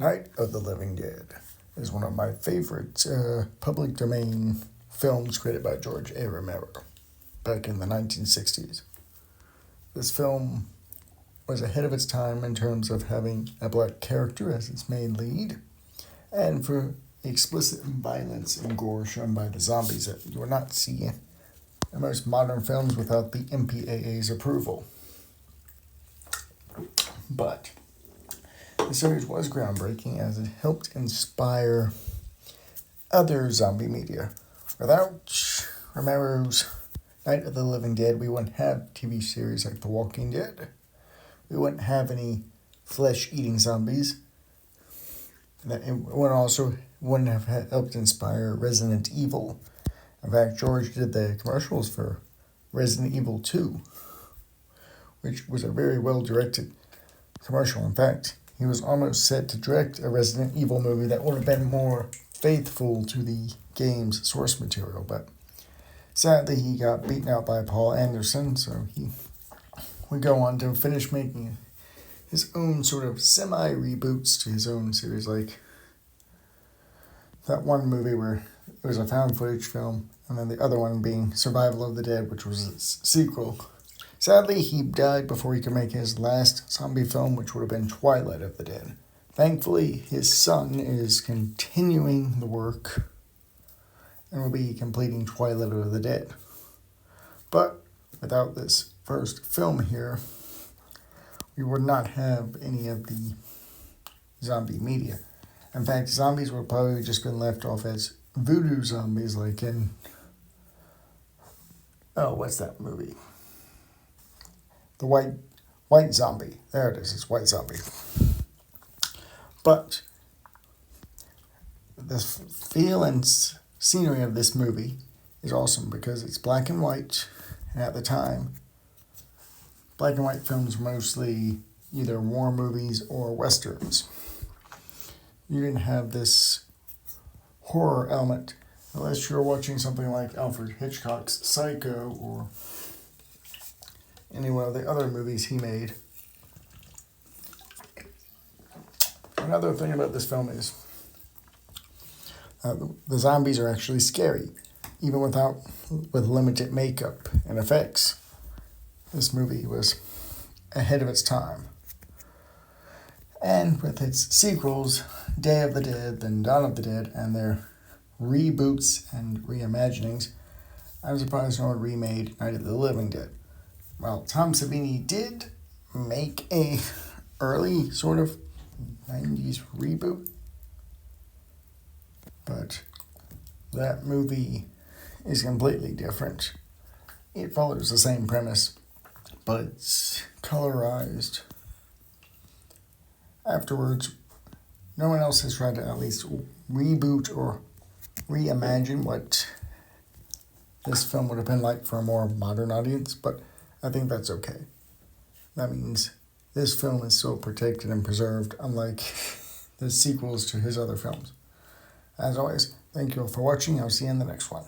Night of the Living Dead is one of my favorite public domain films created by George A. Romero back in the 1960s. This film was ahead of its time in terms of having a black character as its main lead, and for explicit violence and gore shown by the zombies that you will not see in most modern films without the MPAA's approval. But the series was groundbreaking as it helped inspire other zombie media. Without Romero's Night of the Living Dead, we wouldn't have TV series like The Walking Dead. We wouldn't have any flesh-eating zombies. It wouldn't have helped inspire Resident Evil. In fact, George did the commercials for Resident Evil 2, which was a very well-directed commercial. In fact, he was almost set to direct a Resident Evil movie that would have been more faithful to the game's source material, but sadly he got beaten out by Paul Anderson, so he would go on to finish making his own sort of semi-reboots to his own series, like that one movie where it was a found footage film, and then the other one being Survival of the Dead, which was its sequel. Sadly, he died before he could make his last zombie film, which would have been Twilight of the Dead. Thankfully, his son is continuing the work and will be completing Twilight of the Dead. But without this first film here, we would not have any of the zombie media. In fact, zombies would probably just been left off as voodoo zombies, like in... what's that movie? The White Zombie. There it is. It's White Zombie. But the feel and scenery of this movie is awesome because it's black and white. And at the time, black and white films were mostly either war movies or westerns. You didn't have this horror element unless you're watching something like Alfred Hitchcock's Psycho or any one of the other movies he made. Another thing about this film is the zombies are actually scary, even with limited makeup and effects. This movie was ahead of its time. And with its sequels, Day of the Dead, then Dawn of the Dead, and their reboots and reimaginings, I'm surprised no one remade Night of the Living Dead. Well, Tom Savini did make a early sort of 90s reboot, but that movie is completely different. It follows the same premise, but it's colorized. Afterwards, no one else has tried to at least reboot or reimagine what this film would have been like for a more modern audience, but I think that's okay. That means this film is so protected and preserved, unlike the sequels to his other films. As always, thank you all for watching. I'll see you in the next one.